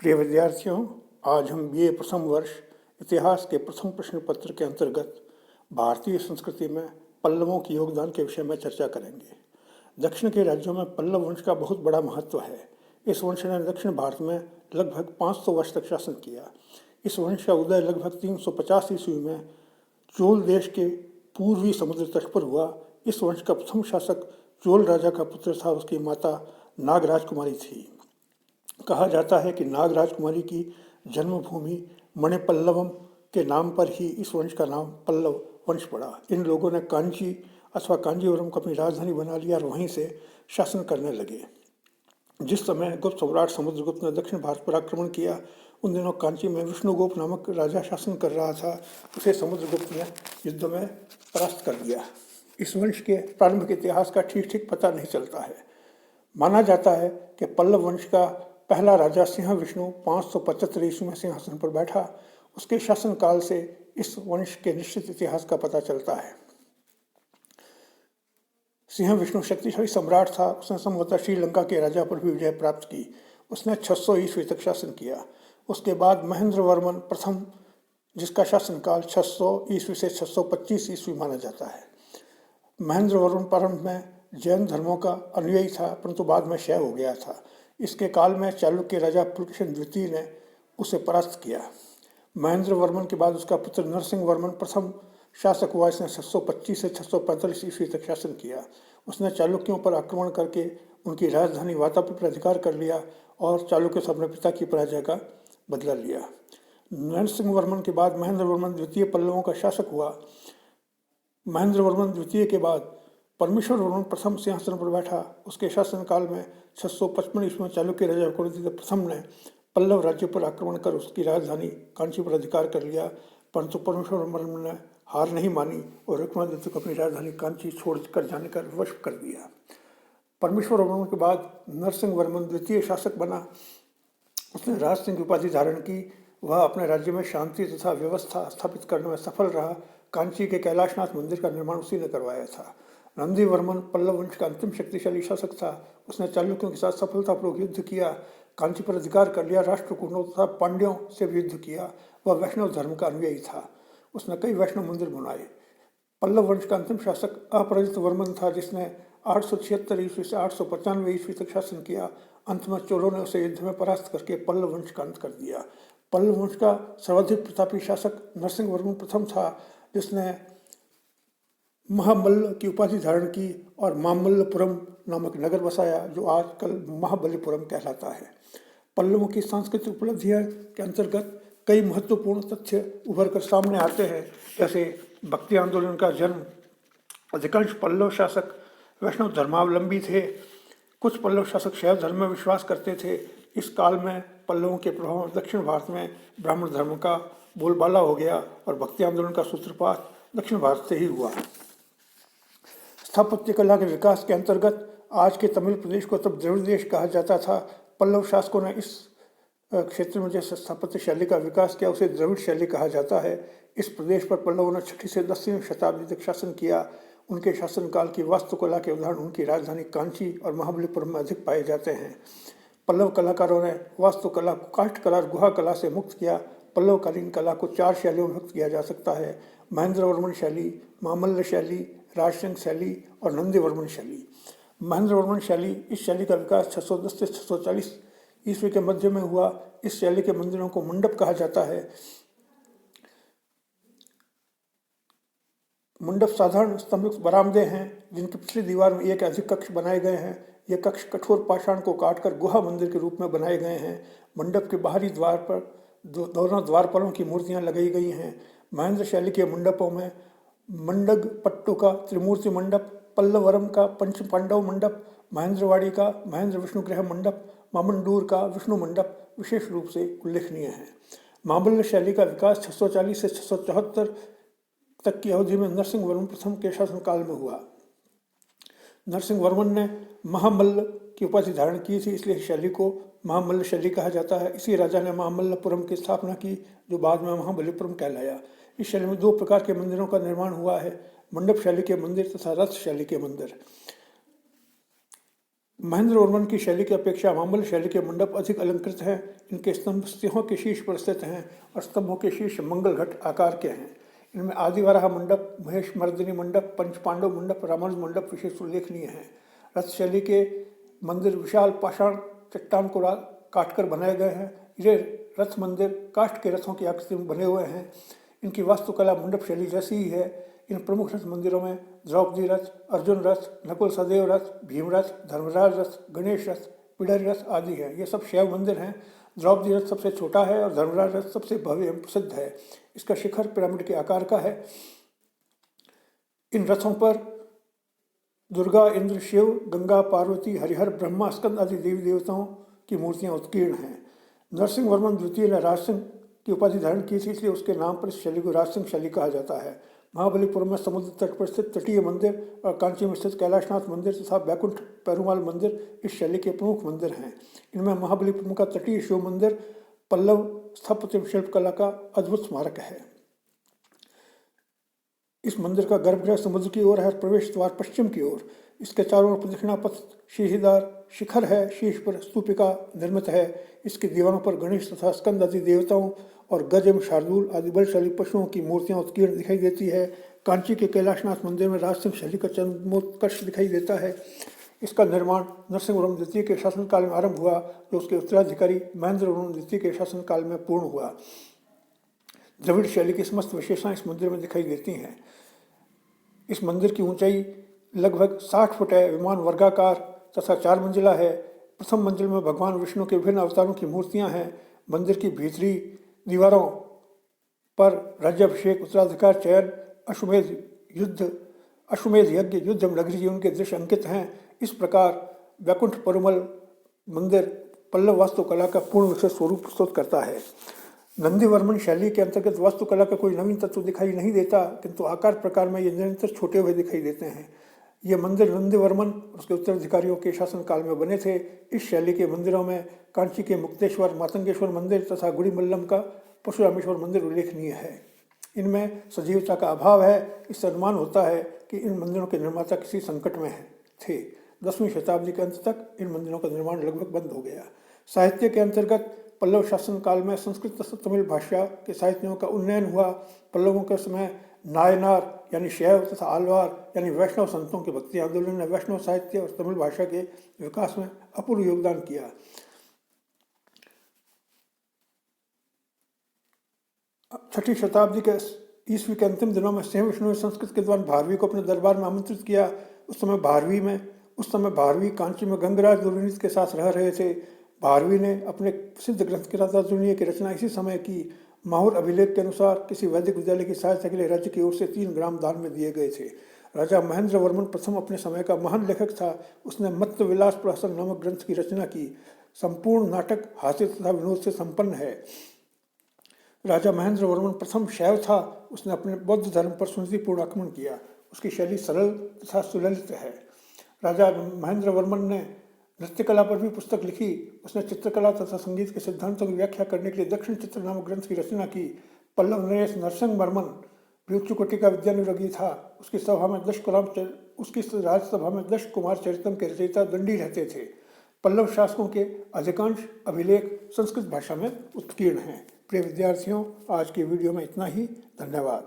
प्रिय विद्यार्थियों, आज हम बीए प्रथम वर्ष इतिहास के प्रथम प्रश्न पत्र के अंतर्गत भारतीय संस्कृति में पल्लवों के योगदान के विषय में चर्चा करेंगे। दक्षिण के राज्यों में पल्लव वंश का बहुत बड़ा महत्व है। इस वंश ने दक्षिण भारत में लगभग 500 वर्ष तक शासन किया। इस वंश का उदय लगभग 350 ईस्वी में चोल देश के पूर्वी समुद्र तट पर हुआ। इस वंश का प्रथम शासक चोल राजा का पुत्र था। उसकी माता नाग राजकुमारी थी। कहा जाता है कि नाग राजकुमारी की जन्मभूमि मणिपल्लवम के नाम पर ही इस वंश का नाम पल्लव वंश पड़ा। इन लोगों ने कांची अथवा कांजीवरम को अपनी राजधानी बना लिया और वहीं से शासन करने लगे। जिस समय गुप्त सम्राट समुद्रगुप्त ने दक्षिण भारत पर आक्रमण किया, उन दिनों कांची में विष्णुगुप्त नामक राजा शासन कर रहा था। उसे समुद्रगुप्त ने युद्ध में परास्त कर दिया। इस वंश के प्रारंभिक इतिहास का ठीक ठीक पता नहीं चलता है। माना जाता है कि पल्लव वंश का पहला राजा सिंह विष्णु 575 ईस्वी में सिंहासन पर बैठा। उसके शासनकाल से इस वंश के निश्चित इतिहास का पता चलता है। सिंह विष्णु शक्तिशाली सम्राट था। उसने संभवतः श्रीलंका के राजा पर भी विजय प्राप्त की। उसने 600 ईस्वी तक शासन किया। उसके बाद महेंद्र वर्मन प्रथम, जिसका शासनकाल 600 ईस्वी से 625 ईस्वी माना जाता है। महेंद्र वर्मन प्रारंभ में जैन धर्मों का अनुयायी था, परंतु बाद में क्षय हो गया था। इसके काल में चालुक्य राजा पुलकेशिन द्वितीय ने उसे परास्त किया। महेंद्र वर्मन के बाद उसका पुत्र नरसिंह वर्मन प्रथम शासक हुआ। इसने 625 से 645 ईस्वी तक शासन किया। उसने चालुक्यों पर आक्रमण करके उनकी राजधानी वातापी पर अधिकार कर लिया और चालुक्य से अपने पिता की पराजय का बदला लिया। नरसिंह वर्मन के बाद महेंद्र वर्मन द्वितीय पल्लवों का शासक हुआ। महेंद्र वर्मन द्वितीय के बाद परमेश्वर वर्मन प्रथम सिंहासन पर बैठा। उसके शासनकाल में 655 ईस्वी में चालुक्य राजा कुलदीप प्रथम ने पल्लव राज्य पर आक्रमण कर उसकी राजधानी कांची पर अधिकार कर लिया, परंतु परमेश्वर वर्मन ने हार नहीं मानी और विक्रमादित्य को अपनी राजधानी कांची छोड़कर जाने का विवश कर दिया। परमेश्वर वर्मन के बाद नरसिंह वर्मन द्वितीय शासक बना। उसने राज सिंह की उपाधि धारण की। वह अपने राज्य में शांति तथा व्यवस्था स्थापित करने में सफल रहा। कांची के कैलाशनाथ मंदिर का निर्माण उसी ने करवाया था। नंदी वर्मन पल्लव वंश का अंतिम शक्तिशाली शासक था। उसने चालुक्यों के साथ सफलतापूर्वक युद्ध किया, कांची पर अधिकार कर लिया, राष्ट्रकूटों तथा पांड्यों से भी युद्ध किया। वह वैष्णव धर्म का अनुयायी था। उसने कई वैष्णव मंदिर बनाए। पल्लव वंश का अंतिम शासक अपराजित वर्मन था, जिसने 876 ईस्वी से 895 ईस्वी तक शासन किया। अंत में चोलों ने उसे युद्ध में परास्त करके पल्लव वंश का अंत कर दिया। पल्लव वंश का सर्वाधिक प्रतापी शासक नरसिंह वर्मन प्रथम था, जिसने महामल्ल की उपाधि धारण की और मामल्लपुरम नामक नगर बसाया, जो आजकल महाबलीपुरम कहलाता है। पल्लवों की सांस्कृतिक उपलब्धियों के अंतर्गत कई महत्वपूर्ण तथ्य उभर कर सामने आते हैं, जैसे भक्ति आंदोलन का जन्म। अधिकांश पल्लव शासक वैष्णव धर्मावलंबी थे। कुछ पल्लव शासक शैव धर्म में विश्वास करते थे। इस काल में पल्लवों के प्रभाव में दक्षिण भारत में ब्राह्मण धर्म का बोलबाला हो गया और भक्ति आंदोलन का सूत्रपात दक्षिण भारत से ही हुआ। स्थापत्य कला के विकास के अंतर्गत आज के तमिल प्रदेश को तब द्रविड़ देश कहा जाता था। पल्लव शासकों ने इस क्षेत्र में जैसे स्थापत्य शैली का विकास किया, उसे द्रविड़ शैली कहा जाता है। इस प्रदेश पर पल्लवों ने 6वीं से 10वीं शताब्दी तक शासन किया। उनके शासनकाल की वास्तुकला के उदाहरण उनकी राजधानी कांची और महाबलीपुरम में अधिक पाए जाते हैं। पल्लव कलाकारों ने वास्तुकला को काष्ठकला और गुहा कला से मुक्त किया। पल्लवकालीन कला को 4 शैलियों में मुक्त किया जा सकता है: महेंद्र वर्मन शैली, मामल्ल शैली, राजसिंह शैली और नंदी वर्मन शैली। महेंद्र वर्मन शैली, इस शैली का विकास 610 से 640 ईस्वी के मध्य में हुआ। इस शैली के मंदिरों को मंडप कहा जाता है। मंडप साधारण स्तंभित बरामदे हैं, जिनकी पिछली दीवार में एक अधिक कक्ष बनाए गए हैं। ये कक्ष कठोर पाषाण को काटकर गुहा मंदिर के रूप में बनाए गए हैं। मंडप के बाहरी द्वार पर दोनों द्वारपालों की मूर्तियां लगाई गई हैं। महेंद्र शैली के मंडपों में मंडग पट्टू का त्रिमूर्ति मंडप, पल्लवरम का पंच पांडव मंडप, महेंद्रवाड़ी का महेंद्र विष्णुग्रह मंडप, मामंडूर का विष्णु मंडप विशेष रूप से उल्लेखनीय है। मामल्ल शैली का विकास 640 से 674 तक की अवधि में नरसिंह वर्मन प्रथम के शासनकाल में हुआ। नरसिंह वर्मन ने महामल्ल की उपाधि धारण की थी, इसलिए शैली को महामल्ल शैली कहा जाता है। इसी राजा ने महामल्लपुरम की स्थापना की, जो बाद में महाबलीपुरम कहलाया। इस शैली में 2 प्रकार के मंदिरों का निर्माण हुआ है: मंडप शैली के मंदिर तथा रथ शैली के मंदिर। महेंद्र वर्मन की शैली की अपेक्षा मामल्य शैली के मंडप अधिक अलंकृत हैं। इनके स्तंभ सिंहों के शीर्ष पर स्थित हैं और स्तंभों के शीर्ष मंगल घट आकार के हैं। इनमें आदिवराह मंडप, महेश मर्दिनी मंडप, पंचपांडव मंडप, रामानुज मंडप विशेष उल्लेखनीय हैं। रथ शैली के मंदिर विशाल पाषाण चट्टान को काटकर बनाए गए हैं। ये रथ मंदिर काष्ठ के रथों की आकृति में बने हुए हैं। इनकी वास्तुकला मंडप शैली जैसी ही है। इन प्रमुख रथ मंदिरों में द्रौपदी रथ, अर्जुन रथ, नकुल सहदेव रथ, भीम रथ, धर्मराज रथ, गणेश रथ, पिडरी रथ आदि हैं। ये सब शैव मंदिर हैं। द्रौपदी रथ सबसे छोटा है और धर्मराज रथ सबसे भव्य एवं प्रसिद्ध है। इसका शिखर पिरामिड के आकार का है। इन रथों पर दुर्गा, इंद्र, शिव, गंगा, पार्वती, हरिहर, ब्रह्मा, स्कंद आदि देवी देवताओं की मूर्तियां उत्कीर्ण हैं। नरसिंह वर्मन द्वितीय ने राजसिंह की उपाधि धारण की थी, इसलिए उसके नाम पर इस शैली को राजसिंह शैली कहा जाता है। महाबलीपुरम में समुद्र तट पर स्थित तटीय मंदिर और कांची में स्थित कैलाशनाथ मंदिर तथा बैकुंठ पेरुमाल मंदिर इस शैली के प्रमुख मंदिर हैं। इनमें महाबलीपुरम का तटीय शिव मंदिर पल्लव स्थापत्य शिल्पकला का अद्भुत स्मारक है। इस मंदिर का गर्भगृह समुद्र की ओर है, प्रवेश द्वार पश्चिम की ओर। इसके चारों ओर प्रदक्षिणा पथ सीढ़ीदार शिखर है, शीर्ष पर स्तूपिका निर्मित है। इसकी दीवारों पर गणेश तथा स्कंद आदि देवताओं और गज एवं शार्दूल आदि बलशाली पशुओं की मूर्तियां उत्कीर्ण दिखाई देती है। कांची के कैलाशनाथ मंदिर में राजसिंह शैली का चरमोत्कर्ष दिखाई देता है। इसका निर्माण नरसिंहवर्मन द्वितीय के शासनकाल में आरंभ हुआ, जो उसके उत्तराधिकारी महेंद्रवर्मन द्वितीय के शासनकाल में पूर्ण हुआ। द्रविड़ शैली की समस्त विशेषताएं इस मंदिर में दिखाई देती हैं। इस मंदिर की ऊंचाई लगभग 60 फुट है, विमान वर्गाकार तथा 4 मंजिला है। प्रथम मंजिल में भगवान विष्णु के विभिन्न अवतारों की मूर्तियां हैं। मंदिर की भीतरी दीवारों पर राज्याभिषेक, उत्तराधिकार चयन, अश्वमेध यज्ञ, युद्ध नगरी जीवन के दृश्य अंकित हैं। इस प्रकार बैकुंठ पेरुमल मंदिर पल्लव वास्तुकला का पूर्ण विशेष स्वरूप प्रस्तुत करता है। नंदीवर्मन शैली के अंतर्गत वास्तुकला का कोई नवीन तत्व दिखाई नहीं देता, किंतु आकार प्रकार में ये निरंतर छोटे हुए दिखाई देते हैं। ये मंदिर नंदीवर्मन और उसके उत्तराधिकारियों के शासनकाल में बने थे। इस शैली के मंदिरों में कांची के मुक्तेश्वर, मातंगेश्वर मंदिर तथा गुड़ीमल्लम का परशुरामेश्वर मंदिर उल्लेखनीय है। इनमें सजीवता का अभाव है। इससे अनुमान होता है कि इन मंदिरों के निर्माता किसी संकट में थे। 10वीं शताब्दी के अंत तक इन मंदिरों का निर्माण लगभग बंद हो गया। साहित्य के अंतर्गत पल्लव शासन काल में संस्कृत तथा तमिल भाषा के साहित्यों का उन्नयन हुआ। पल्लवों के समय नायनार यानी शैव तथा आलवार यानी वैष्णव संतों के भक्ति आंदोलन ने वैष्णव साहित्य और तमिल भाषा के विकास में अपूर्व योगदान किया। छठी शताब्दी के ईस्वी के अंतिम दिनों में सिंह विष्णु ने संस्कृत के विद्वान भारवी को अपने दरबार में आमंत्रित किया। उस समय भारवी कांची में गंगराज दुर्विनीत के साथ रह रहे थे। भारवी ने अपने प्रसिद्ध ग्रंथ किरातार्जुनीय की रचना इसी समय की। माहुर अभिलेख के अनुसार किसी वैदिक विद्यालय की सहायता के लिए राज्य की ओर से 3 ग्राम दान में दिए गए थे। राजा महेंद्र वर्मन प्रथम अपने समय का महान लेखक था। उसने मत्त विलास प्रहसन नामक ग्रंथ की रचना की। संपूर्ण नाटक हास्य तथा विनोद से संपन्न है। राजा महेंद्र वर्मन प्रथम शैव था। उसने अपने बौद्ध धर्म पर सुनीतिपूर्ण आक्रमण किया। उसकी शैली सरल तथा सुललित है। राजा महेंद्र वर्मन ने नृत्यकला पर भी पुस्तक लिखी। उसने चित्रकला तथा संगीत के सिद्धांतों की व्याख्या करने के लिए दक्षिण चित्र नामक ग्रंथ की रचना की। पल्लव नरेश नरसिंह वर्मन भी उच्च कोटि का विद्यानुरागी था। उसकी राजसभा में 10 कुमार चरितम के रचयिता दंडी रहते थे। पल्लव शासकों के अधिकांश अभिलेख संस्कृत भाषा में उत्कीर्ण हैं। प्रिय विद्यार्थियों, आज की वीडियो में इतना ही। धन्यवाद।